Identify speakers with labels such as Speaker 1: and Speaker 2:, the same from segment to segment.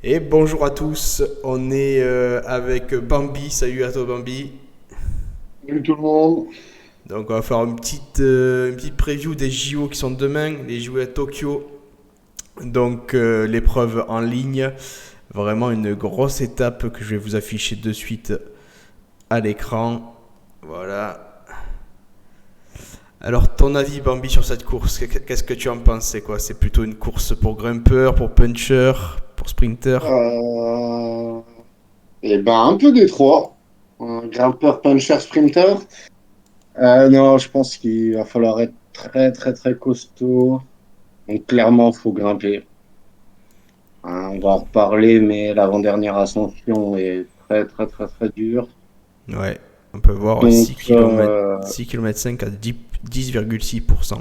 Speaker 1: Et bonjour à tous, on est avec Bambi, salut à toi Bambi.
Speaker 2: Salut tout le monde.
Speaker 1: Donc on va faire une petite preview des JO qui sont demain, les JO à Tokyo. Donc l'épreuve en ligne, vraiment une grosse étape que je vais vous afficher de suite à l'écran. Voilà. Alors ton avis Bambi sur cette course, qu'est-ce que tu en penses? C'est quoi? C'est plutôt une course pour grimpeur, pour puncher, pour sprinter?
Speaker 2: Euh, un peu des trois. Un grimpeur, puncher, sprinter. Non, je pense qu'il va falloir être très très très costaud. Donc clairement, faut grimper. On va en reparler, mais l'avant-dernière ascension est très très très très dure.
Speaker 1: Ouais, on peut voir
Speaker 2: Donc
Speaker 1: 6 km 5 à 10,6%.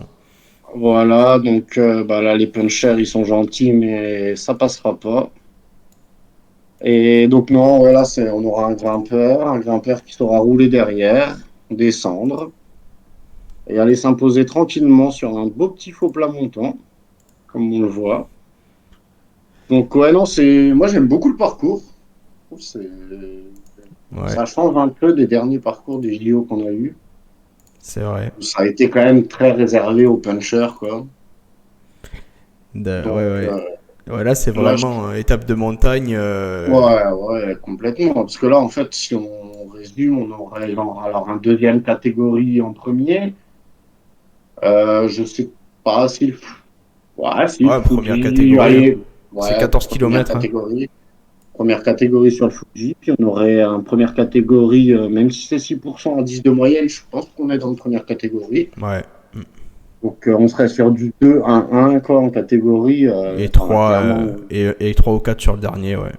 Speaker 2: voilà, donc là les punchers ils sont gentils, mais ça passera pas. Et donc non, voilà, on aura un grimpeur qui saura rouler derrière, descendre. Et aller s'imposer tranquillement sur un beau petit faux plat montant, comme on le voit. Donc ouais, non, moi j'aime beaucoup le parcours. Je trouve que
Speaker 1: Ouais,
Speaker 2: ça change un peu des derniers parcours des JO qu'on a eu.
Speaker 1: c'est vrai.
Speaker 2: Ça a été quand même très réservé aux punchers, quoi.
Speaker 1: Ouais,
Speaker 2: Donc
Speaker 1: ouais. Ouais, là, c'est
Speaker 2: là,
Speaker 1: vraiment étape de montagne.
Speaker 2: ouais, ouais, complètement. Parce que là, en fait, si on résume, on aurait genre, alors un deuxième catégorie en premier. Je sais pas si, ouais, si le
Speaker 1: Ouais, première
Speaker 2: Fuji,
Speaker 1: catégorie, hein.
Speaker 2: allez,
Speaker 1: C'est
Speaker 2: ouais,
Speaker 1: 14
Speaker 2: première
Speaker 1: km, hein.
Speaker 2: catégorie. Première catégorie sur le Fuji, puis on aurait un première catégorie, même si c'est 6% à 10 de moyenne, je pense qu'on est dans une première catégorie.
Speaker 1: Ouais.
Speaker 2: Donc on serait sur du 2-1-1 quoi, en catégorie.
Speaker 1: Et
Speaker 2: Enfin,
Speaker 1: 3
Speaker 2: clairement.
Speaker 1: et 3 ou 4 sur le dernier, ouais.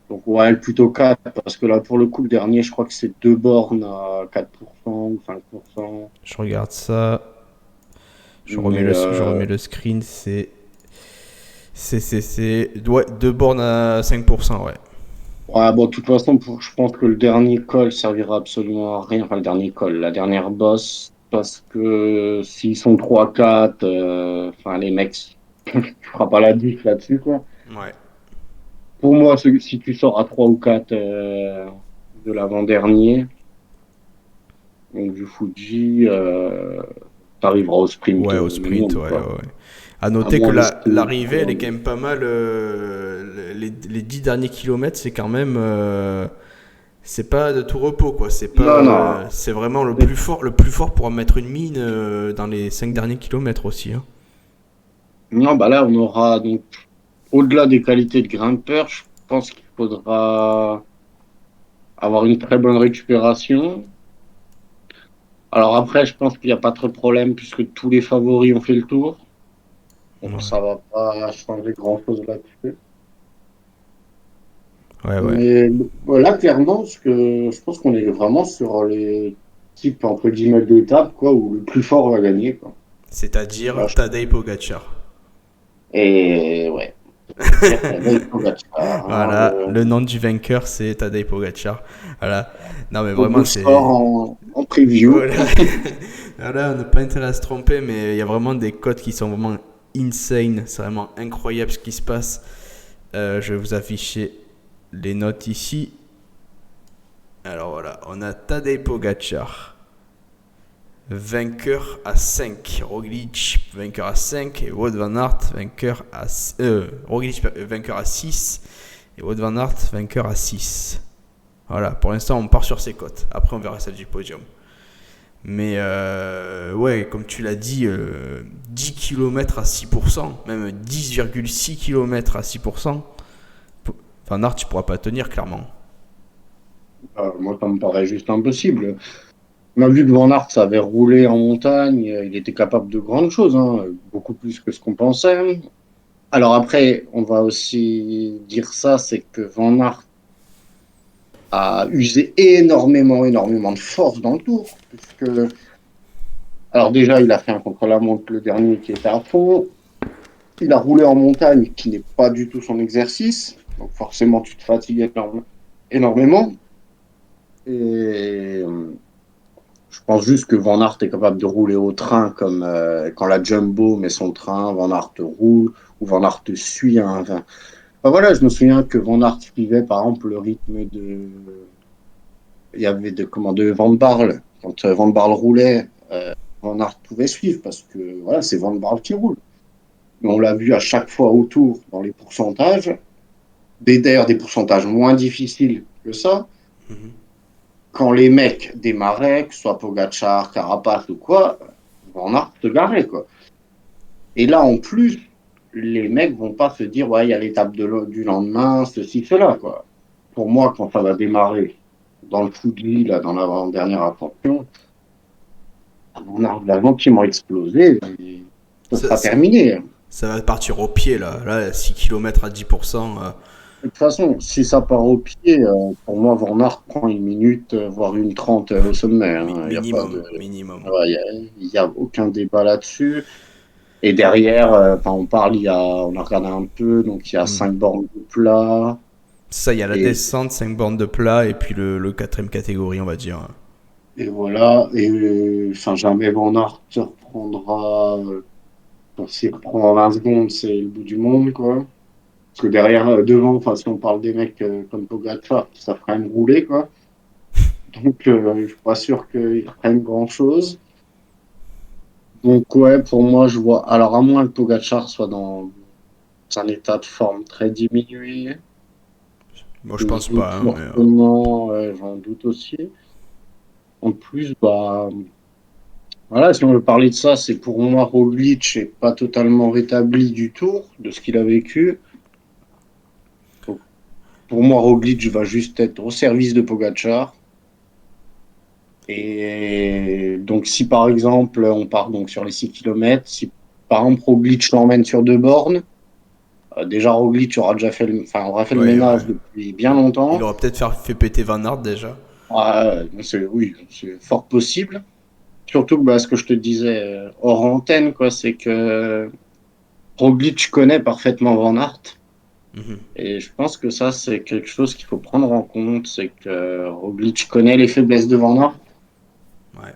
Speaker 2: Donc ouais, plutôt 4 parce que là pour le coup, le dernier, je crois que c'est deux bornes à 4% ou 5%.
Speaker 1: Je regarde ça.
Speaker 2: Mais
Speaker 1: Je remets le screen. Ouais, 2 bornes à 5%, ouais.
Speaker 2: ouais, bon, de toute façon, je pense que le dernier call servira absolument à rien. Enfin, le dernier call, la dernière bosse, parce que s'ils sont 3-4, enfin, les mecs, tu feras pas la diff là-dessus, quoi.
Speaker 1: Ouais.
Speaker 2: Pour moi, si tu sors à 3 ou 4 de l'avant-dernier, donc du Fuji, t'arriveras au sprint
Speaker 1: Ouais, au sprint,
Speaker 2: minimum,
Speaker 1: ouais, ouais,
Speaker 2: quoi.
Speaker 1: ouais. À
Speaker 2: À
Speaker 1: noter que
Speaker 2: moins de ce que.
Speaker 1: l'arrivée, elle est quand même pas mal. Les 10 derniers kilomètres, c'est quand même. C'est pas de tout repos, quoi. C'est pas.
Speaker 2: Non, non.
Speaker 1: C'est vraiment le plus fort pour en mettre une mine dans les 5 derniers kilomètres aussi, hein.
Speaker 2: Non, bah là, on aura donc, au-delà des qualités de grimpeur, je pense qu'il faudra avoir une très bonne récupération. Alors après, je pense qu'il n'y a pas trop de problème puisque tous les favoris ont fait le tour. Donc
Speaker 1: Ouais,
Speaker 2: ça va pas changer grand-chose là-dessus.
Speaker 1: ouais, ouais.
Speaker 2: Mais là, clairement, parce que je pense qu'on est vraiment sur les types, entre guillemets, d'étapes, quoi, où le plus fort va gagner, quoi. Là,
Speaker 1: C'est-à-dire Tadej Pogacar.
Speaker 2: Et ouais, c'est-à-dire Tadej Pogacar, hein,
Speaker 1: Voilà, le nom du vainqueur, c'est Tadej Pogacar. Voilà. Non, mais
Speaker 2: le
Speaker 1: vraiment,
Speaker 2: beau score
Speaker 1: c'est.
Speaker 2: en preview.
Speaker 1: Voilà. Voilà, on n'a pas intérêt à se tromper, mais il y a vraiment des codes qui sont vraiment insane. C'est vraiment incroyable ce qui se passe. Je vais vous afficher les notes ici. Alors voilà, on a Tadej Pogacar, vainqueur à 5. Roglic, vainqueur à 5. Et Wout van Aert, Roglic, vainqueur à 6. Et Wout van Aert, vainqueur à 6. Voilà, pour l'instant, on part sur ces cotes. Après, on verra celle du podium. Mais ouais, comme tu l'as dit, 10 km à 6%, même 10,6 km à 6%. Van Aert, tu pourras pas tenir, clairement.
Speaker 2: Moi, ça me paraît juste impossible. On a vu que Van Aert avait roulé en montagne, il était capable de grandes choses, hein, beaucoup plus que ce qu'on pensait. Alors après, on va aussi dire ça, c'est que Van Aert a usé énormément de force dans le tour, puisque, alors déjà, il a fait un contre-la-montre, le dernier qui était à fond, il a roulé en montagne, qui n'est pas du tout son exercice, donc forcément, tu te fatigues énormément. Et je pense juste que Van Aert est capable de rouler au train comme quand la Jumbo met son train, Van Aert roule ou Van Aert suit un. Enfin, Enfin, voilà, je me souviens que Van Aert suivait par exemple le rythme de. Il y avait de Van Barle. Quand Van Barle roulait, Van Aert pouvait suivre parce que voilà, c'est Van Barle qui roule. Mais on l'a vu à chaque fois autour dans les pourcentages, d'ailleurs des pourcentages moins difficiles que ça.
Speaker 1: Mhm.
Speaker 2: Quand les mecs démarraient, que ce soit Pogacar, Carapaz ou quoi, Van Aert se garait, quoi. Et là, en plus, les mecs vont pas se dire, ouais, il y a l'étape du lendemain, ceci, cela, quoi. Pour moi, quand ça va démarrer dans le Fuji, là, dans l'avant-dernière ascension, on a gentiment explosé, et ce
Speaker 1: Ça,
Speaker 2: sera
Speaker 1: ça-
Speaker 2: terminé.
Speaker 1: ça va partir au pied là. Là, 6 km à 10%.
Speaker 2: De toute façon, si ça part au pied, pour moi, Van Aert prend une minute, voire une 30 au sommet, hein. Il y a pas de,
Speaker 1: Minimum. Minimum.
Speaker 2: ouais, il y a aucun débat là-dessus. Et derrière, enfin, on a regardé un peu, donc il y a
Speaker 1: Hmm.
Speaker 2: 5 bornes de plat.
Speaker 1: Ça, il y a la
Speaker 2: Et,
Speaker 1: descente, 5 bornes de plat, et puis le quatrième catégorie, on va dire.
Speaker 2: et voilà. Et enfin, jamais Van Aert se reprendra. S'il reprend en 20 secondes, c'est le bout du monde, quoi. Parce que derrière, devant, enfin, si on parle des mecs comme Pogacar, qui savent quand même rouler, quoi. Donc, je suis pas sûr qu'ils reprennent grand-chose. Donc, ouais, pour moi, je vois. Alors, à moins que Pogacar soit dans un état de forme très diminué,
Speaker 1: Moi, je
Speaker 2: je
Speaker 1: pense
Speaker 2: doute
Speaker 1: pas, hein, mais.
Speaker 2: fortement, j'en doute aussi. En plus, bah, voilà, si on veut parler de ça, c'est pour moi, Roglic n'est pas totalement rétabli du tout de ce qu'il a vécu. Donc, pour moi, Roglic va juste être au service de Pogacar. Et donc, si par exemple, on part donc sur les 6 kilomètres, si par exemple Roglic l'emmène sur 2 bornes, déjà Roglic aura fait le
Speaker 1: Ouais, ouais.
Speaker 2: ménage depuis bien
Speaker 1: Il
Speaker 2: longtemps.
Speaker 1: aura peut-être fait péter Van Aert déjà.
Speaker 2: Oui, c'est fort possible. Surtout que bah, ce que je te disais hors antenne, quoi, c'est que Roglic connaît parfaitement Van Aert.
Speaker 1: Mhm.
Speaker 2: Et je pense que ça, c'est quelque chose qu'il faut prendre en compte, c'est que Roglic connaît les faiblesses de Van Aert.
Speaker 1: Ouais.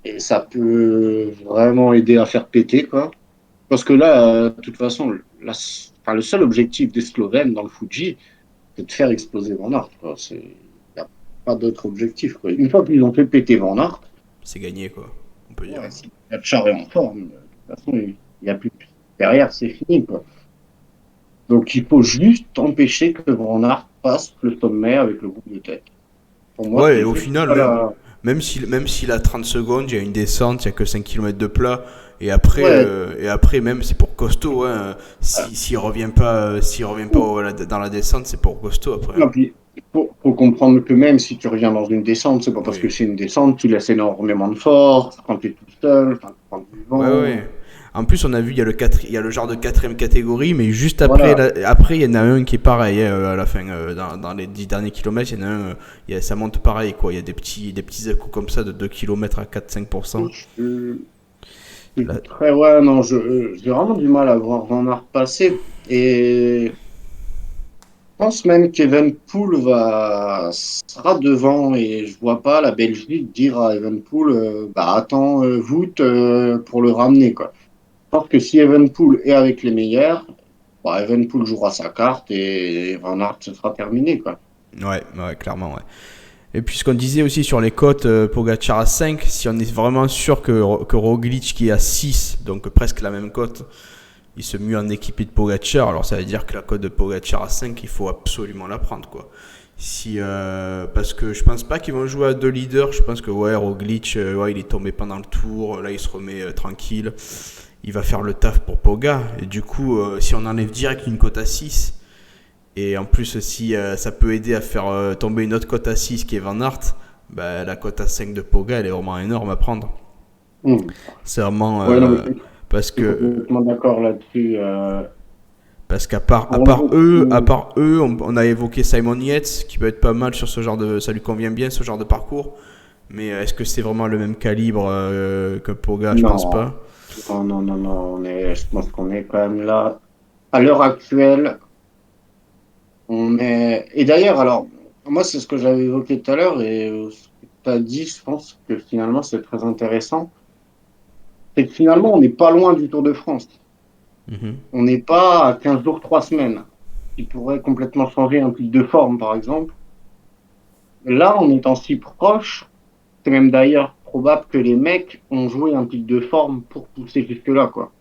Speaker 2: Et ça peut vraiment aider à faire péter, quoi. Parce que là, de toute façon, enfin, le seul objectif des Slovènes dans le Fuji, c'est de faire exploser Van Aert, quoi. Il n'y a pas d'autre objectif, quoi. Une fois qu'ils ont fait péter Van Aert,
Speaker 1: C'est gagné, quoi. On peut dire.
Speaker 2: ouais, si Pogacar est en forme, de toute façon, il n'y a plus. Derrière, c'est fini, quoi. Donc, il faut juste empêcher que Van Aert passe le sommet avec le groupe de tête. Pour moi,
Speaker 1: Ouais, et
Speaker 2: c'est
Speaker 1: au
Speaker 2: juste
Speaker 1: final,
Speaker 2: ça la.
Speaker 1: même s'il a 30 secondes, il y a une descente, il n'y a que 5 km de plat.
Speaker 2: Ouais,
Speaker 1: Et après même, c'est pour costaud. Hein. S'il revient pas dans la descente, c'est pour costaud après.
Speaker 2: non,
Speaker 1: Hein.
Speaker 2: puis, faut comprendre que même si tu reviens dans une descente, c'est pas parce
Speaker 1: Oui.
Speaker 2: que c'est une descente, tu laisses énormément de force, quand tu es tout seul, enfin, tu prends du
Speaker 1: Ouais,
Speaker 2: vent.
Speaker 1: ouais. En plus, on a vu, il y a le genre de quatrième catégorie, mais juste après,
Speaker 2: Voilà.
Speaker 1: après, il y en a un qui est pareil à la fin. Dans les 10 derniers kilomètres, il y en a un, ça monte pareil, quoi. Il y a des petits échos comme ça de 2 km à 4-5%.
Speaker 2: Je, très, ouais, non, j'ai vraiment du mal à voir Van Aert passer. Et je pense même qu'Evenpool sera devant et je vois pas la Belgique dire à Evenpool, bah attends, voûte pour le ramener, quoi. Je pense que si Evenpool est avec les meilleurs, bah, Evenpool jouera sa carte et Van Aert, ce sera terminé, quoi.
Speaker 1: Ouais, ouais, clairement, ouais. Et puis ce qu'on disait aussi sur les cotes, Pogacar à 5, si on est vraiment sûr que Roglic qui est à 6, donc presque la même cote, il se mue en équipé de Pogacar, alors ça veut dire que la cote de Pogacar à 5, il faut absolument la prendre, quoi. Parce que je pense pas qu'ils vont jouer à deux leaders, je pense que ouais, Roglic, ouais, il est tombé pendant le tour, là il se remet tranquille, il va faire le taf pour Poga, et du coup, si on enlève direct une cote à 6, et en plus, si ça peut aider à faire tomber une autre cote à 6 qui est Van Aert, bah, la cote à 5 de Poga, elle est vraiment énorme à prendre.
Speaker 2: Hmm.
Speaker 1: C'est vraiment
Speaker 2: Ouais, non, mais
Speaker 1: parce
Speaker 2: je suis
Speaker 1: que
Speaker 2: complètement d'accord là-dessus.
Speaker 1: parce
Speaker 2: Pour
Speaker 1: à
Speaker 2: l'instant,
Speaker 1: part eux, on a évoqué Simon Yates qui peut être pas mal sur ce genre de, ça lui convient bien ce genre de parcours. Mais est-ce que c'est vraiment le même calibre que Poga? Je pense
Speaker 2: non,
Speaker 1: pas.
Speaker 2: non, non, non, non, je pense qu'on est quand même là. À l'heure actuelle, on est. Et d'ailleurs, alors, moi, c'est ce que j'avais évoqué tout à l'heure et ce que tu as dit, je pense que finalement, c'est très intéressant. C'est que finalement, on n'est pas loin du Tour de France.
Speaker 1: Mhm.
Speaker 2: On n'est pas à 15 jours, 3 semaines. qui pourrait complètement changer un pic de forme, par exemple. Là, en étant si proche, c'est même d'ailleurs probable que les mecs ont joué un pic de forme pour pousser jusque-là, quoi.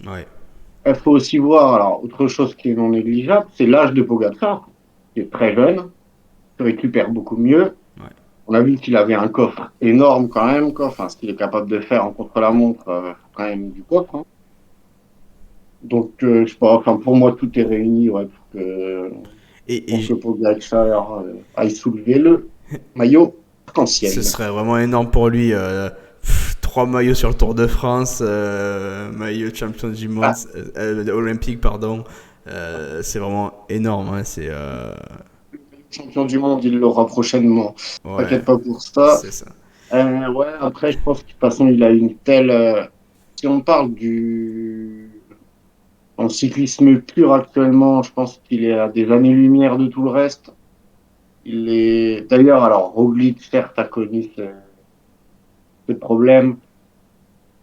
Speaker 1: Ouais.
Speaker 2: Il faut aussi voir, alors, autre chose qui est non négligeable, c'est l'âge de Pogacar, qui est très jeune, qui récupère beaucoup mieux.
Speaker 1: Ouais.
Speaker 2: On a vu qu'il avait un coffre énorme quand même, quoi. Enfin, ce qu'il est capable de faire en contre-la-montre, quand même du coffre, hein. Donc, je sais pas, enfin, pour moi, tout est réuni, ouais,
Speaker 1: Et,
Speaker 2: pour que
Speaker 1: et
Speaker 2: Pogacar aille soulever le maillot
Speaker 1: ce
Speaker 2: arc-en-ciel.
Speaker 1: serait vraiment énorme pour lui. 3 maillots sur le Tour de France, maillot champion du monde,
Speaker 2: Ah,
Speaker 1: olympique, pardon. C'est vraiment énorme. Hein, c'est
Speaker 2: champion du monde, il l'aura prochainement.
Speaker 1: ouais,
Speaker 2: T'inquiète pas pour ça.
Speaker 1: c'est ça.
Speaker 2: Ouais, après, je pense que de toute façon, il a une telle. Si on parle en cyclisme pur actuellement, je pense qu'il est à des années-lumière de tout le reste. Il est. D'ailleurs, alors, Roglic, certes, a connu ce problème.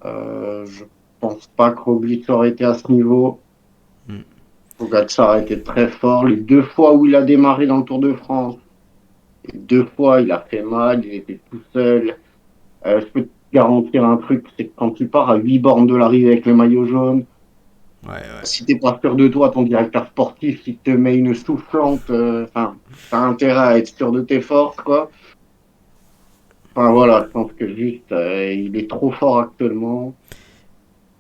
Speaker 2: Je pense pas que Roglic aurait été à ce niveau.
Speaker 1: Mm.
Speaker 2: Pogacar a été très fort. Les 2 fois où il a démarré dans le Tour de France, les 2 fois, il a fait mal, il était tout seul. Je peux te garantir un truc, c'est que quand tu pars à 8 bornes de l'arrivée avec le maillot jaune,
Speaker 1: Ouais, ouais.
Speaker 2: si t'es pas sûr de toi, ton directeur sportif, il te met une soufflante, enfin, t'as intérêt à être sûr de tes forces, quoi. Enfin voilà, je pense que juste, il est trop fort actuellement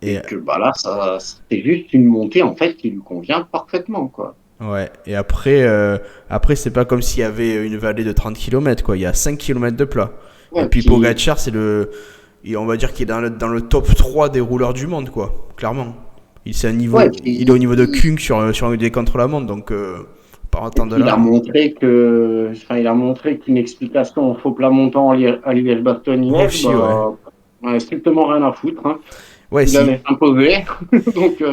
Speaker 1: Et
Speaker 2: et que bah là, ça, c'est juste une montée en fait qui lui convient parfaitement, quoi.
Speaker 1: ouais. Et après c'est pas comme s'il y avait une vallée de 30 km, quoi. Il y a 5 km de plat. Et
Speaker 2: Ouais,
Speaker 1: puis
Speaker 2: puis,
Speaker 1: Pogacar, on va dire qu'il est dans le top 3 des rouleurs du monde, quoi. Clairement.
Speaker 2: ouais,
Speaker 1: Il est au niveau de Kung sur des contre-la-montre, donc pas
Speaker 2: et
Speaker 1: attendre de
Speaker 2: puis il
Speaker 1: là.
Speaker 2: a montré que, enfin, il a montré qu'une explication au faux plat montant à Liège-Bastogne-Liège,
Speaker 1: Aussi, ouais.
Speaker 2: bah, on a strictement rien à foutre, hein.
Speaker 1: Ouais,
Speaker 2: Il allait s'imposer, donc,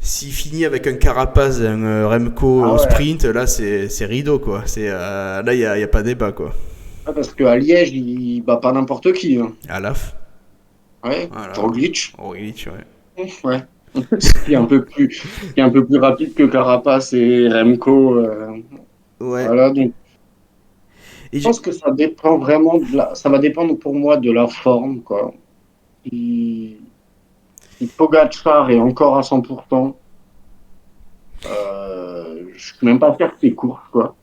Speaker 1: s'il finit avec un Carapaz et un Remco
Speaker 2: ah
Speaker 1: au
Speaker 2: ouais.
Speaker 1: sprint, là, c'est rideau, quoi. Là, il y a pas débat, quoi.
Speaker 2: Ah, parce qu'à Liège, il bat pas n'importe qui, hein.
Speaker 1: À l'AF.
Speaker 2: Ouais,
Speaker 1: Voilà.
Speaker 2: Roglic.
Speaker 1: Roglic, ouais.
Speaker 2: Ouais. Qui est un peu plus rapide que Carapace et Remco.
Speaker 1: Ouais.
Speaker 2: Voilà, donc
Speaker 1: Et
Speaker 2: je pense que ça dépend vraiment ça va dépendre pour moi de la forme, quoi. Si Pogacar est encore à 100%, je suis même pas faire ses courses, quoi.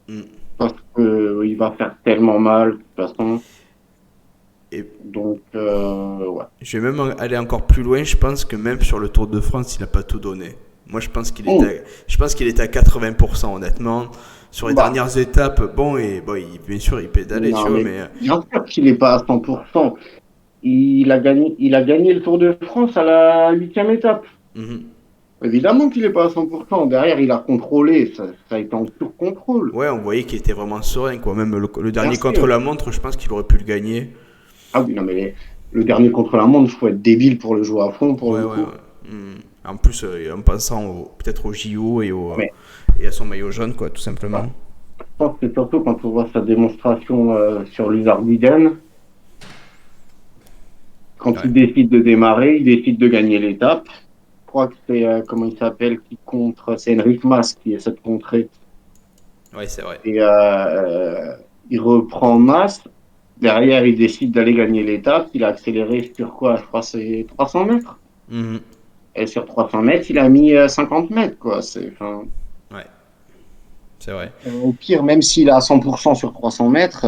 Speaker 1: hmm.
Speaker 2: Parce que il va faire tellement mal, de toute façon.
Speaker 1: Et
Speaker 2: Donc, ouais.
Speaker 1: je vais même aller encore plus loin. Je pense que même sur le Tour de France, il n'a pas tout donné. Moi,
Speaker 2: Bon,
Speaker 1: je pense qu'il était à 80%, honnêtement. Sur les
Speaker 2: bah,
Speaker 1: dernières étapes, bien sûr, il pédalait, tu
Speaker 2: non,
Speaker 1: vois,
Speaker 2: mais
Speaker 1: mais
Speaker 2: bien sûr qu'il n'est pas à 100%. Il a gagné le Tour de France à la 8e étape.
Speaker 1: mhm.
Speaker 2: Évidemment qu'il n'est pas à 100%. Derrière, il a contrôlé. Ça a été en pur contrôle.
Speaker 1: Ouais, on voyait qu'il était vraiment serein, quoi. Même le
Speaker 2: Bien
Speaker 1: dernier
Speaker 2: sûr.
Speaker 1: contre-la-montre, je pense qu'il aurait pu le gagner.
Speaker 2: Ah oui, non, mais le dernier contre-la-montre, il faut être débile pour le jouer à fond, pour
Speaker 1: Ouais,
Speaker 2: le
Speaker 1: ouais,
Speaker 2: coup.
Speaker 1: ouais. En plus, en pensant peut-être au JO
Speaker 2: Mais
Speaker 1: et à son maillot jaune, quoi, tout simplement.
Speaker 2: bah, je pense que surtout quand on voit sa démonstration sur l'Uzardiden, quand
Speaker 1: Ouais,
Speaker 2: il décide de démarrer, il décide de gagner l'étape. Je crois que c'est, comment il s'appelle, qui contre, c'est Enric Mas qui essaie de contrer.
Speaker 1: ouais, c'est vrai.
Speaker 2: Et il reprend Mas. Derrière, il décide d'aller gagner l'étape. Il a accéléré sur quoi? Je crois que c'est 300 mètres.
Speaker 1: Mhm.
Speaker 2: Et sur 300 mètres, il a mis 50 mètres, quoi. Enfin,
Speaker 1: Ouais, c'est vrai.
Speaker 2: au pire, même s'il est à 100% sur 300 mètres.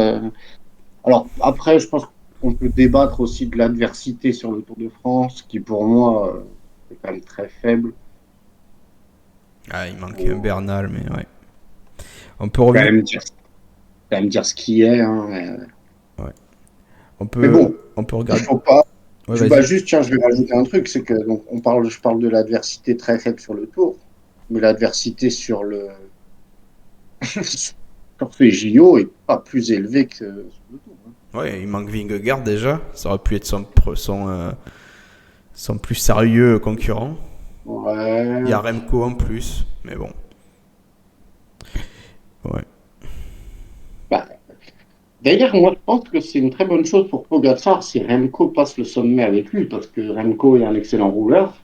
Speaker 2: Alors, après, je pense qu'on peut débattre aussi de l'adversité sur le Tour de France, qui pour moi est quand même très faible.
Speaker 1: Ah, il manquait un
Speaker 2: Faut
Speaker 1: Bernal, mais ouais. On peut
Speaker 2: quand
Speaker 1: revenir.
Speaker 2: même dire, quand même dire ce qui est, hein.
Speaker 1: Ouais.
Speaker 2: Mais bon,
Speaker 1: On peut
Speaker 2: il
Speaker 1: regarder.
Speaker 2: faut pas.
Speaker 1: Ouais,
Speaker 2: Bah
Speaker 1: vas-y.
Speaker 2: juste, tiens, je vais rajouter un truc, c'est que donc je parle de l'adversité très faible sur le Tour, mais l'adversité sur ces JO est pas plus élevée que sur le Tour, hein.
Speaker 1: Ouais, il manque Vingegaard déjà. Ça aurait pu être son plus sérieux concurrent. Il y a
Speaker 2: Ouais.
Speaker 1: Remco en plus, mais bon. Ouais.
Speaker 2: Bah, d'ailleurs, moi, je pense que c'est une très bonne chose pour Pogacar si Remco passe le sommet avec lui, parce que Remco est un excellent rouleur.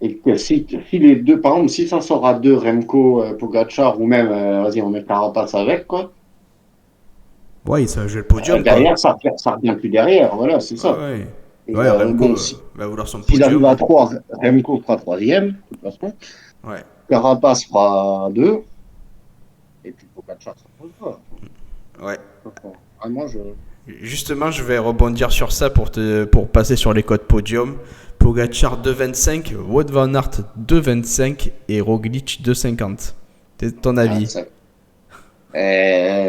Speaker 2: Et que si les deux, par exemple, si ça sort à deux, Remco, Pogacar, ou même, vas-y, on met Carapaz avec, quoi,
Speaker 1: Ouais, ça va jouer le podium, quoi.
Speaker 2: derrière, ça revient plus derrière, voilà, c'est
Speaker 1: Ouais,
Speaker 2: ça.
Speaker 1: ouais.
Speaker 2: Et
Speaker 1: Ouais, Remco
Speaker 2: bon, si,
Speaker 1: va vouloir son
Speaker 2: s'ils arrivent
Speaker 1: podium,
Speaker 2: à
Speaker 1: hein.
Speaker 2: trois, Remco fera troisième, de toute façon.
Speaker 1: Ouais,
Speaker 2: Carapaz fera deux, et puis Pogacar s'imposera.
Speaker 1: ouais.
Speaker 2: Ah, moi, je.
Speaker 1: Justement, je vais rebondir sur ça pour passer sur les codes podium. Pogacar 2,25, Wout van Aert 2,25 et Roglic 2,50. C'est ton
Speaker 2: Ah,
Speaker 1: avis?
Speaker 2: ça.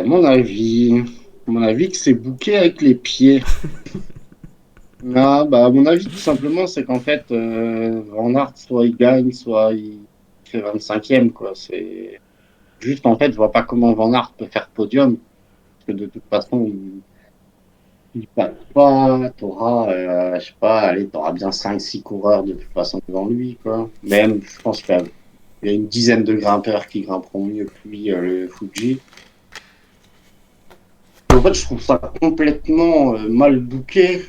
Speaker 2: Mon avis que c'est bouqué avec les pieds. Ah, bah, à mon avis, tout simplement, c'est qu'en fait, Van Aert, soit il gagne, soit il fait 25e, quoi. C'est juste, en fait, je vois pas comment Van Aert peut faire podium, parce que de toute façon, il passe pas, je sais pas, allez, t'auras bien 5 6 coureurs de toute façon devant lui, quoi. Même, je pense qu'il y a une dizaine de grimpeurs qui grimperont mieux que lui, le Fuji. En fait, je trouve ça complètement mal booké.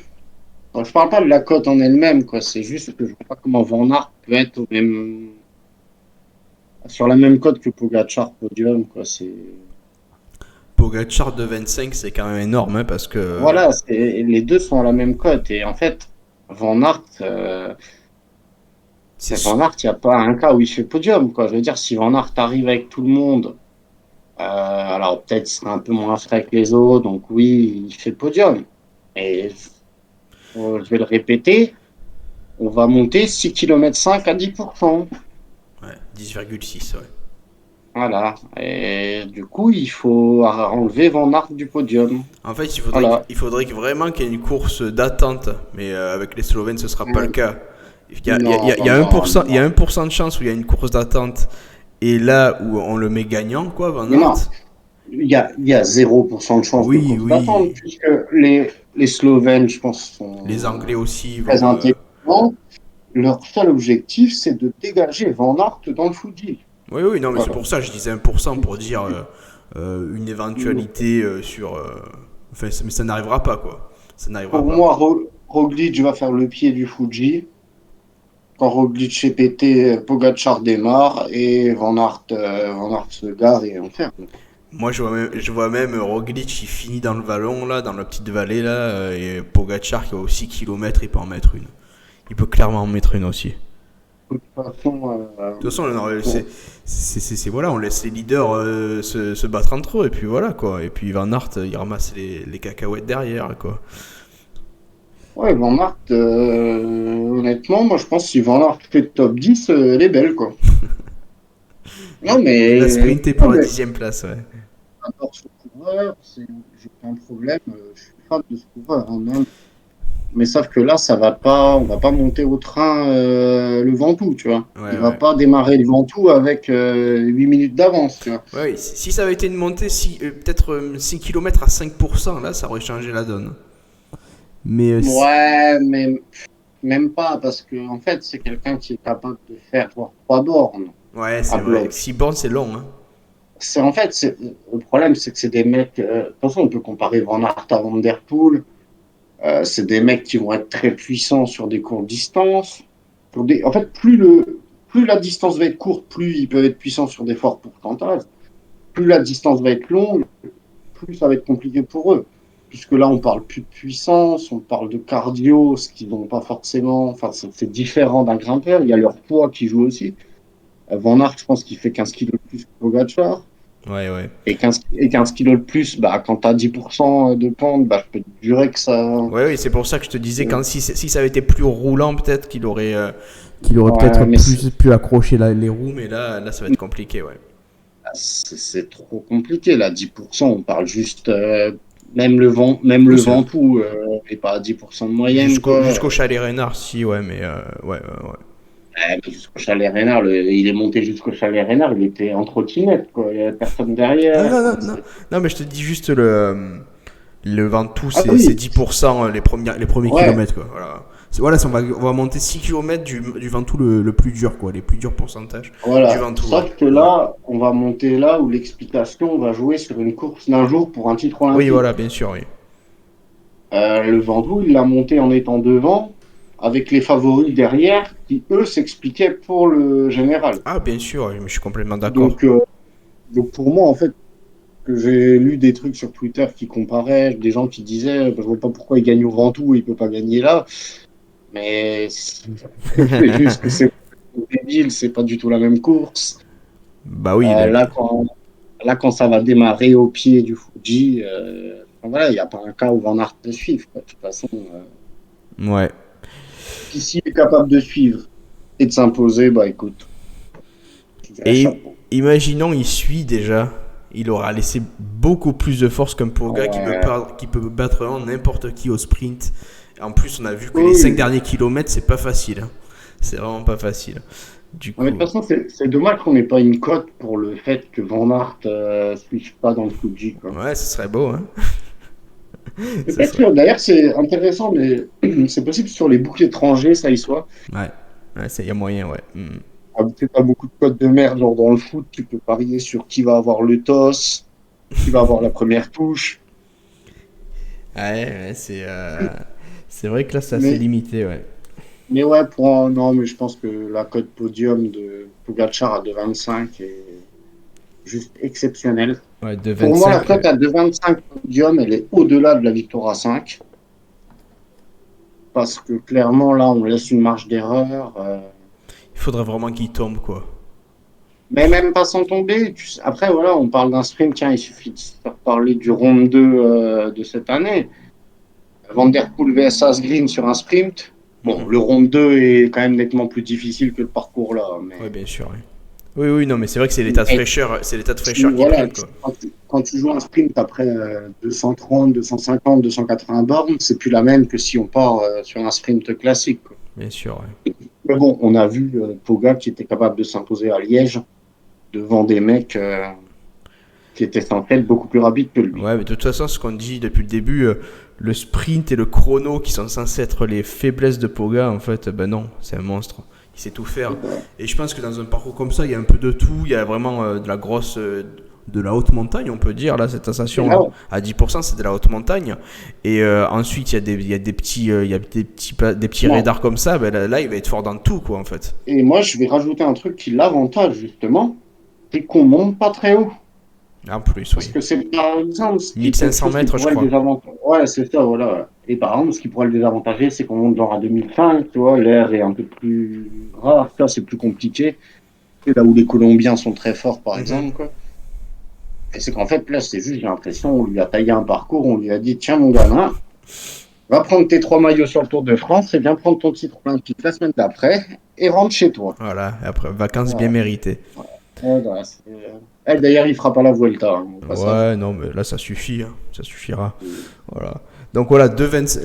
Speaker 2: Bon, je parle pas de la cote en elle-même, quoi. C'est juste que je vois pas comment Van Aert peut être sur la même cote que Pogacar podium, quoi.
Speaker 1: Pogacar 2,25, c'est quand même énorme, hein, parce que
Speaker 2: Voilà, les deux sont à la même cote. Et en fait, Van Aert,
Speaker 1: c'est
Speaker 2: Van Aert, il n'y a pas un cas où il fait podium, quoi. Je veux dire, si Van Aert arrive avec tout le monde, alors peut-être il sera un peu moins frais que les autres, donc oui, il fait podium. Et je vais le répéter, on va monter 6,5 km à 10%.
Speaker 1: ouais, 10,6, ouais.
Speaker 2: Voilà. Et du coup, il faut enlever Van Aert du podium.
Speaker 1: En fait,
Speaker 2: Voilà.
Speaker 1: vraiment qu'il y ait une course d'attente, mais avec les Slovènes, ce sera pas le cas.
Speaker 2: Non,
Speaker 1: Il y
Speaker 2: non,
Speaker 1: a
Speaker 2: non,
Speaker 1: 1%, il y a
Speaker 2: non.
Speaker 1: 1% de chance où il y a une course d'attente, et là où on le met gagnant, quoi, Van
Speaker 2: Mais non,
Speaker 1: Aert.
Speaker 2: il y a 0% de chance de
Speaker 1: Oui,
Speaker 2: course d'attente,
Speaker 1: oui.
Speaker 2: puisque les Slovènes, je pense,
Speaker 1: Les Anglais
Speaker 2: sont
Speaker 1: aussi
Speaker 2: très
Speaker 1: vont.
Speaker 2: intelligents. Leur seul objectif, c'est de dégager Van Aert dans le Fuji.
Speaker 1: Oui, oui, non, mais c'est
Speaker 2: Voilà.
Speaker 1: pour ça que je disais 1% pour dire une éventualité sur. Enfin, mais ça n'arrivera pas, quoi. Ça n'arrivera
Speaker 2: Pour
Speaker 1: pas.
Speaker 2: moi, Roglic va faire le pied du Fuji. Quand Roglic est pété, Pogacar démarre et Van Aert se gare et enferme.
Speaker 1: Moi, je vois même Roglic, il finit dans le vallon, là, dans la petite vallée, là, et Pogacar qui va aux 6 km, il peut en mettre une. Il peut clairement en mettre une aussi.
Speaker 2: De toute façon,
Speaker 1: De toute façon,
Speaker 2: pour,
Speaker 1: voilà, on laisse les leaders se battre entre eux, et puis voilà, quoi. Et puis Van Aert, il ramasse les cacahuètes derrière, quoi.
Speaker 2: ouais, Van Aert, honnêtement, moi je pense que si Van Aert fait top 10, elle est belle, quoi. Non,
Speaker 1: Il va
Speaker 2: mais,
Speaker 1: sprinter
Speaker 2: non,
Speaker 1: pour la
Speaker 2: mais
Speaker 1: 10e place, ouais.
Speaker 2: j'adore ce coureur, j'ai pas un problème, je suis fan de ce coureur, hein, même. Mais sauf que là, on va pas monter au train le Ventoux, tu vois.
Speaker 1: Ouais,
Speaker 2: Il va
Speaker 1: ouais.
Speaker 2: pas démarrer le Ventoux avec 8 minutes d'avance, tu vois.
Speaker 1: Ouais, si ça avait été une montée, peut-être 6 km à 5%, là, ça aurait changé la donne. Mais
Speaker 2: Ouais, mais même pas, parce que en fait, c'est quelqu'un qui est capable de faire genre 3 bornes
Speaker 1: ouais,
Speaker 2: à
Speaker 1: c'est vrai.
Speaker 2: bloc.
Speaker 1: 6 bornes, c'est long, hein.
Speaker 2: Le problème, c'est que c'est des mecs. De toute façon, on peut comparer Van Aert à Van Der Poel. C'est des mecs qui vont être très puissants sur des courtes distances. En fait, plus la distance va être courte, plus ils peuvent être puissants sur des forts pourcentages. Plus la distance va être longue, plus ça va être compliqué pour eux. Puisque là, on parle plus de puissance, on parle de cardio, ce qu'ils n'ont pas forcément. Enfin, c'est différent d'un grimpeur. Il y a leur poids qui joue aussi. Van Aert, je pense qu'il fait 15 kilos de plus que Pogacar.
Speaker 1: Ouais, ouais.
Speaker 2: Et 15 kilos de plus, bah, quand tu as 10% de pente, bah, je peux te jurer que ça.
Speaker 1: Ouais, oui, c'est pour ça que je te disais, si ça avait été plus roulant, peut-être qu'il aurait
Speaker 2: Ouais,
Speaker 1: peut-être
Speaker 2: mais
Speaker 1: plus pu accrocher les roues, mais là, ça va être compliqué, ouais.
Speaker 2: c'est trop compliqué, là. 10%, on parle juste. Même
Speaker 1: Oui,
Speaker 2: le
Speaker 1: c'est
Speaker 2: Ventoux n'est pas à 10% de moyenne, quoi.
Speaker 1: jusqu'au chalet Reynard, si, ouais, mais ouais, ouais, ouais.
Speaker 2: Mais jusqu'au Chalet Reynard, il est monté jusqu'au Chalet Reynard, il était en trottinette, quoi. Il n'y avait personne
Speaker 1: Non,
Speaker 2: derrière.
Speaker 1: non, non,
Speaker 2: Enfin,
Speaker 1: non, non, mais je te dis juste le Ventoux,
Speaker 2: Ah
Speaker 1: c'est
Speaker 2: oui,
Speaker 1: 10% les premiers
Speaker 2: ouais.
Speaker 1: kilomètres, quoi. Voilà. Voilà, on va monter 6 km du Ventoux le plus dur, quoi, les plus durs pourcentages du
Speaker 2: Voilà.
Speaker 1: Ventoux, ouais.
Speaker 2: Sauf que
Speaker 1: Ouais.
Speaker 2: là, on va monter là où l'explication va jouer sur une course d'un jour pour un titre
Speaker 1: Oui,
Speaker 2: olympique.
Speaker 1: voilà, bien sûr, oui.
Speaker 2: Le Ventoux, il l'a monté en étant devant. avec les favoris derrière qui, eux, s'expliquaient pour le général.
Speaker 1: Ah, bien sûr, je suis complètement d'accord.
Speaker 2: Donc, euh, donc pour moi, en fait, que j'ai lu des trucs sur Twitter qui comparaient, des gens qui disaient, je vois pas pourquoi il gagne au Ventoux et il peut pas gagner là. Mais c'est juste que c'est débile, c'est pas du tout la même course.
Speaker 1: Bah oui,
Speaker 2: Euh, là, quand, Quand ça va démarrer au pied du Fuji, enfin, voilà, il n'y a pas un cas où Van Aert peut suivre, quoi. De toute façon,
Speaker 1: ouais.
Speaker 2: si s'il est capable de suivre et de s'imposer, bah écoute, je dirais
Speaker 1: Et
Speaker 2: chapeau.
Speaker 1: imaginons, il suit déjà. Il aura laissé beaucoup plus de force qu'un Poga
Speaker 2: Ouais.
Speaker 1: qui peut battre vraiment n'importe qui au sprint. En plus, on a vu que les 5
Speaker 2: Oui.
Speaker 1: derniers kilomètres, c'est pas facile, hein. C'est vraiment pas facile. Du
Speaker 2: Mais de
Speaker 1: coup,
Speaker 2: toute façon, c'est dommage qu'on n'ait pas une cote pour le fait que Van Aert ne suive pas dans le Fuji, quoi.
Speaker 1: ouais, ce serait beau, hein. Ce
Speaker 2: Peut-être
Speaker 1: serait.
Speaker 2: que, d'ailleurs, c'est intéressant, mais c'est possible que sur les boucles étrangers, ça y soit.
Speaker 1: Ouais, ouais, il y a moyen, ouais.
Speaker 2: Tu as beaucoup de codes de merde, genre dans le foot, tu peux parier sur qui va avoir le toss, qui va avoir la première touche.
Speaker 1: Ouais, ouais, c'est vrai que là, c'est assez
Speaker 2: Mais,
Speaker 1: limité, ouais.
Speaker 2: mais ouais, non, mais je pense que la cote podium de Pogacar à 2,25 est juste exceptionnelle.
Speaker 1: Ouais, de
Speaker 2: Pour moi, la
Speaker 1: 25.
Speaker 2: cote à 2,25 podium, elle est au-delà de la victoire à 5. Parce que clairement, là, on laisse une marge d'erreur.
Speaker 1: Il faudrait vraiment qu'il tombe, quoi.
Speaker 2: Mais même pas sans tomber. Après, voilà, on parle d'un sprint. Tiens, il suffit de se faire parler du round 2 de cette année. Van Der Poel vs Asgreen sur un sprint. Bon,
Speaker 1: Mhm.
Speaker 2: le round 2 est quand même nettement plus difficile que le parcours là.
Speaker 1: Ouais,
Speaker 2: Mais,
Speaker 1: bien sûr, ouais. Oui, oui, non, mais c'est vrai que c'est l'état de fraîcheur qui
Speaker 2: voilà,
Speaker 1: prime, quoi.
Speaker 2: quand tu joues un sprint après 230, 250, 280 bornes, c'est plus la même que si on part sur un sprint classique, quoi.
Speaker 1: Bien sûr, ouais.
Speaker 2: Mais bon, on a vu Poga qui était capable de s'imposer à Liège devant des mecs qui étaient censés être beaucoup plus rapides que lui.
Speaker 1: Ouais, mais de toute façon, ce qu'on dit depuis le début, le sprint et le chrono qui sont censés être les faiblesses de Poga, en fait, ben non, c'est un monstre. Il sait tout faire. Et je pense que dans un parcours comme ça, il y a un peu de tout. Il y a vraiment de la haute montagne, on peut dire. Là, cette
Speaker 2: Et
Speaker 1: sensation
Speaker 2: là,
Speaker 1: à 10%, c'est de la haute montagne. Et ensuite, il y a des petits
Speaker 2: non.
Speaker 1: radars comme ça. Ben là, il va être fort dans tout, quoi, en fait.
Speaker 2: Et moi, je vais rajouter un truc qui l'avantage justement, c'est qu'on monte pas très haut.
Speaker 1: En plus,
Speaker 2: Parce
Speaker 1: oui.
Speaker 2: que c'est par exemple quelque
Speaker 1: 1500
Speaker 2: chose qui
Speaker 1: mètres, je
Speaker 2: pourrait le
Speaker 1: crois.
Speaker 2: désavantager. Ouais, c'est ça, voilà. Et par exemple, ce qui pourrait le désavantager, c'est qu'on monte genre à 2005, tu vois, l'air est un peu plus rare, ça c'est plus compliqué. Et là où les Colombiens sont très forts, par
Speaker 1: Mhm.
Speaker 2: exemple, quoi. Et c'est qu'en fait, là, c'est juste, j'ai l'impression, on lui a taillé un parcours, on lui a dit, tiens, mon gamin, va prendre tes 3 maillots sur le Tour de France et viens prendre ton titre olympique la semaine d'après et rentre chez toi.
Speaker 1: Voilà, et après, vacances bien
Speaker 2: Voilà.
Speaker 1: méritées.
Speaker 2: Voilà, elle, d'ailleurs, il fera pas la Vuelta, hein, au passage.
Speaker 1: Ouais, non, mais là, ça suffit, hein. Ça suffira. Voilà. Donc voilà,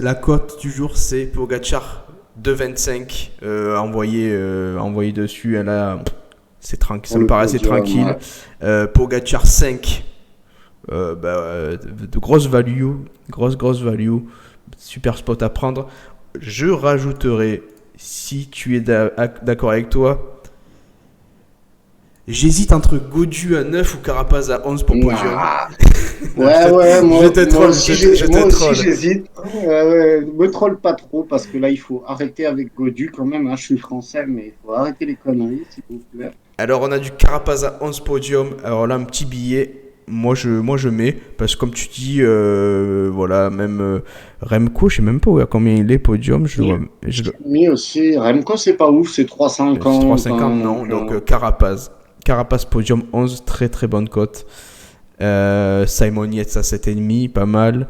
Speaker 1: la cote du jour, c'est Pogacar 2,25 envoyé dessus. Et là, c'est tranquille, ça
Speaker 2: Pour
Speaker 1: me
Speaker 2: le
Speaker 1: paraît assez
Speaker 2: podium,
Speaker 1: tranquille.
Speaker 2: ouais.
Speaker 1: Pogacar 5, de grosses value, grosse value, super spot à prendre. Je rajouterai, si tu es d'accord avec toi, j'hésite entre Godu à 9 ou Carapaz à 11 pour podium.
Speaker 2: Nah.
Speaker 1: Non,
Speaker 2: Ouais,
Speaker 1: je te troll, je te
Speaker 2: moi aussi
Speaker 1: troll.
Speaker 2: j'hésite. Ouais, me troll pas trop parce que là il faut arrêter avec Godu quand même, hein. Je suis français, mais il faut arrêter les conneries, s'il vous plaît.
Speaker 1: Alors, on a du Carapaz à 11 podium. Alors là, un petit billet. Moi, je mets. Parce que comme tu dis, voilà, même Remco, je sais même pas à combien il est podium.
Speaker 2: Mis aussi, Remco c'est pas ouf, c'est
Speaker 1: C'est
Speaker 2: 3,50,
Speaker 1: 3,50,
Speaker 2: hein,
Speaker 1: non.
Speaker 2: donc,
Speaker 1: Donc, Carapaz. Carapaz podium 11, très très bonne cote. Simon Yates à 7,5, pas mal.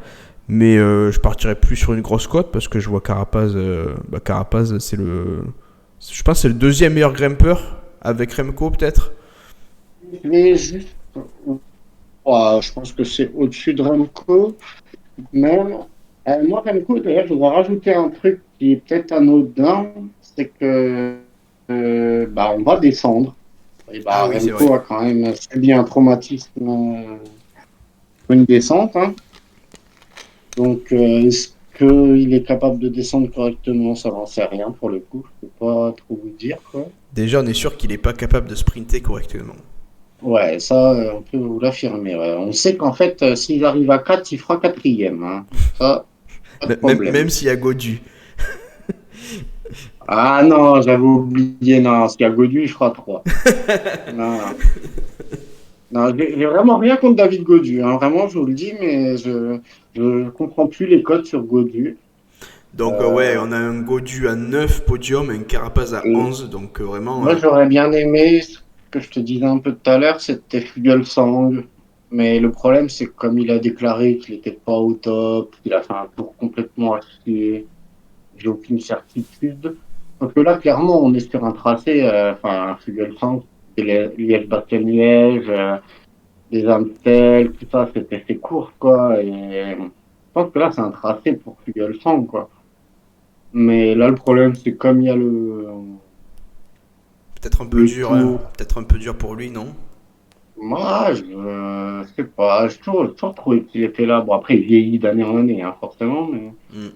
Speaker 1: Mais je partirais plus sur une grosse cote parce que je vois Carapaz. Carapaz, c'est le. Je pense que c'est le deuxième meilleur grimpeur avec Remco, peut-être.
Speaker 2: mais juste, ouais, je pense que c'est au-dessus de Remco. Même, moi, Remco, d'ailleurs, je voudrais rajouter un truc qui est peut-être anodin, c'est que bah, on va descendre. Et
Speaker 1: Ah
Speaker 2: bah,
Speaker 1: oui, c'est vrai.
Speaker 2: Remco a quand même subi un traumatisme, une descente, hein. Donc, est-ce qu'il est capable de descendre correctement? Ça, j'en sais rien pour le coup. Je peux pas trop vous dire, quoi.
Speaker 1: Déjà, on est sûr qu'il n'est pas capable de sprinter correctement.
Speaker 2: Ouais, ça, on peut vous l'affirmer. Ouais. On sait qu'en fait, s'il arrive à 4, il fera quatrième, hein. Ça, pas de
Speaker 1: Même
Speaker 2: problème.
Speaker 1: s'il y a Godu.
Speaker 2: Ah non, j'avais oublié, non, s'il y a Godu, je crois 3. Non, non. Non, j'ai vraiment rien contre David Godu, hein. Vraiment, je vous le dis, mais je comprends plus les codes sur Godu.
Speaker 1: Donc ouais,
Speaker 2: Euh,
Speaker 1: on a un Godu à 9 podiums et un Carapaz à
Speaker 2: et
Speaker 1: 11. Donc vraiment,
Speaker 2: moi, j'aurais bien aimé ce que je te disais un peu tout à l'heure, c'était Fuglsang. Mais le problème, c'est que comme il a déclaré qu'il n'était pas au top, qu'il a fait un tour complètement à chier, j'ai aucune certitude. Parce que là, clairement, on est sur un tracé, enfin, Fuglsang, c'est Liège-Bastogne-Liège, les Amstel, tout ça, c'était ses courses, quoi. Et je pense que là, c'est un tracé pour Fuglsang, quoi. Mais là, le problème, c'est comme il y a
Speaker 1: peut-être un peu
Speaker 2: le
Speaker 1: dur, hein.
Speaker 2: tour.
Speaker 1: Peut-être un peu dur pour lui, non?
Speaker 2: Moi, je sais pas, j'ai toujours trouvé qu'il était là. Bon, après, il vieillit d'année en année, hein, forcément. Mais
Speaker 1: Hmm.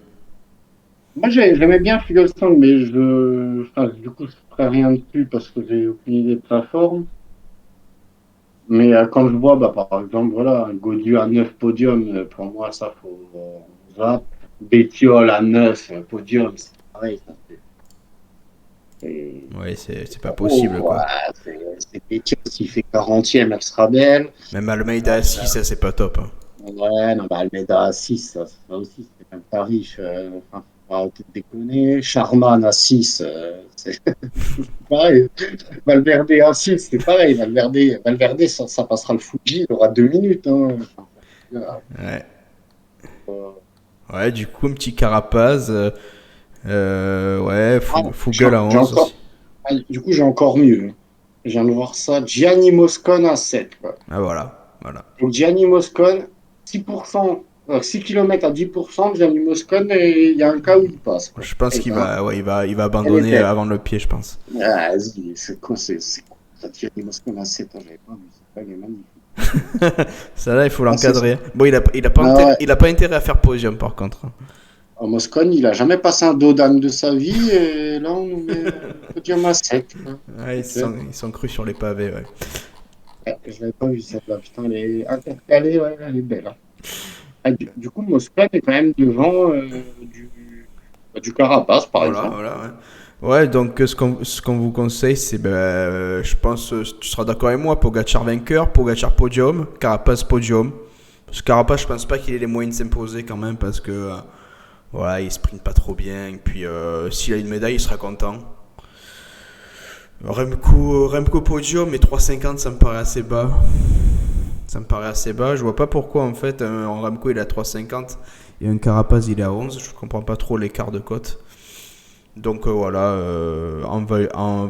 Speaker 2: moi, j'aimais bien Fuglsang, mais enfin, du coup, je ferais rien dessus parce que j'ai aucune idée de sa forme. Mais quand je vois, bah, par exemple, voilà, un Gaudu à 9 podiums, pour moi, ça, faut zap. Bétiol à 9 podiums, c'est pareil. Ça, c'est
Speaker 1: Ouais, c'est pas
Speaker 2: trop,
Speaker 1: possible,
Speaker 2: quoi.
Speaker 1: quoi.
Speaker 2: C'est Bétiol, s'il fait 40e, elle sera belle.
Speaker 1: Même Almeida à 6, ça, c'est pas top, hein.
Speaker 2: Ouais, non, bah, Almeida à 6, ça aussi, c'est quand même pas riche. Enfin, faut arrêter de déconner. Charman à 6, c'est pareil. Valverde à 6, c'est pareil. Valverde ça passera le Fuji, il aura 2 minutes, hein.
Speaker 1: Ouais.
Speaker 2: Euh,
Speaker 1: Ouais, du coup, un petit Carapaz. Ouais,
Speaker 2: ah,
Speaker 1: Fugel à
Speaker 2: j'ai
Speaker 1: 11
Speaker 2: encore,
Speaker 1: aussi.
Speaker 2: ah, du coup, j'ai encore mieux. Je viens de voir ça. Gianni Moscon à 7, quoi.
Speaker 1: Ah, voilà. Voilà.
Speaker 2: Donc, Gianni Moscon, 6%, 6 km à 10%, Gianni Moscon, et il y a un cas où il passe, quoi.
Speaker 1: Je pense
Speaker 2: Eh
Speaker 1: qu'il
Speaker 2: ben,
Speaker 1: va, ouais, il va
Speaker 2: elle est
Speaker 1: abandonner
Speaker 2: belle.
Speaker 1: avant le pied, je pense.
Speaker 2: Ah, vas-y, c'est quoi ça, Gianni Moscon à 7 ans, j'avais pas vu ça, il est magnifique.
Speaker 1: Ça là, il faut
Speaker 2: Ah,
Speaker 1: l'encadrer. Bon,
Speaker 2: ah ouais.
Speaker 1: il a pas intérêt à faire podium, par contre.
Speaker 2: Ah, Moscon, il a jamais passé un dos d'âne de sa vie, et là, on nous met podium à 7, quoi.
Speaker 1: Ouais,
Speaker 2: Ok.
Speaker 1: ils sont crus sur les pavés, ouais.
Speaker 2: Je l'avais pas vu celle-là, putain, elle est intercalée, ouais, elle est belle, hein. Ah, du coup, Moscone est quand même devant du Carapace, par
Speaker 1: Voilà,
Speaker 2: exemple.
Speaker 1: voilà, ouais. Ouais, donc ce qu'on vous conseille, c'est, ben, je pense, tu seras d'accord avec moi, Pogacar vainqueur, Pogacar podium, Carapaz podium. Parce que Carapaz, je pense pas qu'il ait les moyens de s'imposer quand même, parce que voilà, il sprint pas trop bien. Et puis s'il a une médaille, il sera content. Remco podium, mais 3,50, ça me paraît assez bas. Ça me paraît assez bas. Je vois pas pourquoi en fait un Remco il est à 3,50 et un Carapaz il est à 11. Je comprends pas trop l'écart de cote. Donc voilà,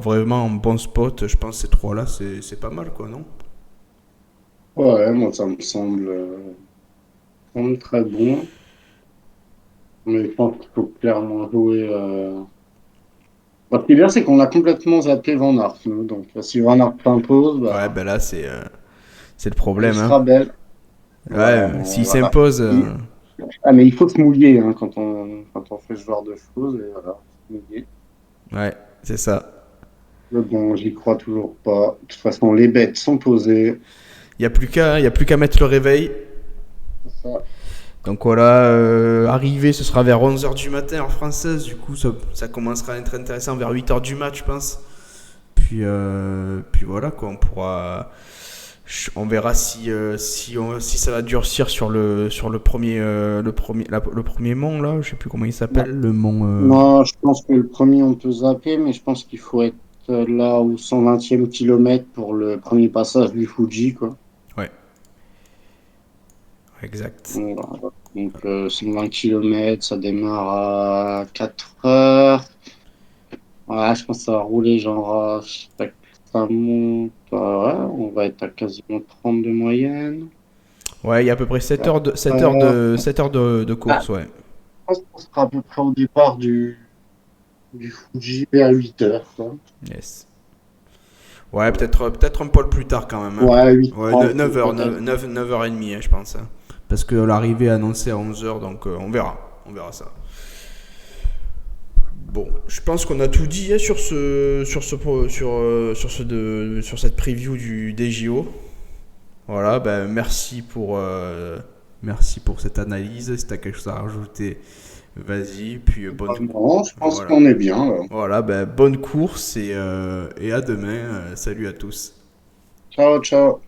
Speaker 1: vraiment en bon spot, je pense que ces trois-là, c'est pas mal, quoi, non?
Speaker 2: Ouais, moi, ça me semble très bon. Mais je pense qu'il faut clairement jouer. Ce qui est bien, c'est qu'on a complètement zappé Van Aert, nous. Donc, si Van Aert s'impose,
Speaker 1: Ouais,
Speaker 2: bah,
Speaker 1: ben là, c'est le
Speaker 2: elle
Speaker 1: problème, hein.
Speaker 2: sera belle.
Speaker 1: Ouais,
Speaker 2: Ouais,
Speaker 1: s'il
Speaker 2: voilà.
Speaker 1: s'impose,
Speaker 2: Et- Ah, mais il faut se mouiller, hein, quand on fait ce genre de choses. Et voilà, se mouiller.
Speaker 1: ouais, c'est ça.
Speaker 2: Mais bon, j'y crois toujours pas. De toute façon, les bêtes sont posées.
Speaker 1: Il y a plus qu'à mettre le réveil.
Speaker 2: C'est ça.
Speaker 1: Donc voilà, arrivé, ce sera vers 11 heures du matin, heure française. Du coup, ça commencera à être intéressant vers 8 heures du match, je pense. Puis voilà, quoi, on verra si ça va durcir sur le premier mont, là. Je sais plus comment il s'appelle, le mont.
Speaker 2: Non, je pense que le premier, on peut zapper, mais je pense qu'il faut être là au 120e kilomètre pour le premier passage du Fuji, quoi.
Speaker 1: Ouais, exact.
Speaker 2: Donc, 120 km, ça démarre à 4 heures. Ouais, je pense que ça va rouler genre, ça monte, ouais, on va être à quasiment 30 de moyenne.
Speaker 1: Ouais, il y a à peu près 7 heures de
Speaker 2: Ah,
Speaker 1: course, ouais.
Speaker 2: je pense qu'on sera à peu près au départ du Fuji vers 8 heures, quoi.
Speaker 1: Yes. Ouais,
Speaker 2: Voilà.
Speaker 1: peut-être un poil plus tard quand même, hein.
Speaker 2: Ouais,
Speaker 1: Ouais,
Speaker 2: 8h30,
Speaker 1: 9 heures,
Speaker 2: peut-être.
Speaker 1: 9h30, je pense, hein. Parce que l'arrivée est annoncée à 11 heures, donc on verra. On verra ça. Bon, je pense qu'on a tout dit, hein, sur cette preview des JO. Voilà, ben merci pour cette analyse. Si tu as quelque chose à rajouter, Vas-y, puis
Speaker 2: Non, je pense
Speaker 1: voilà.
Speaker 2: qu'on est bien, là.
Speaker 1: Voilà, ben, bonne course et à demain. Salut à tous.
Speaker 2: Ciao, ciao.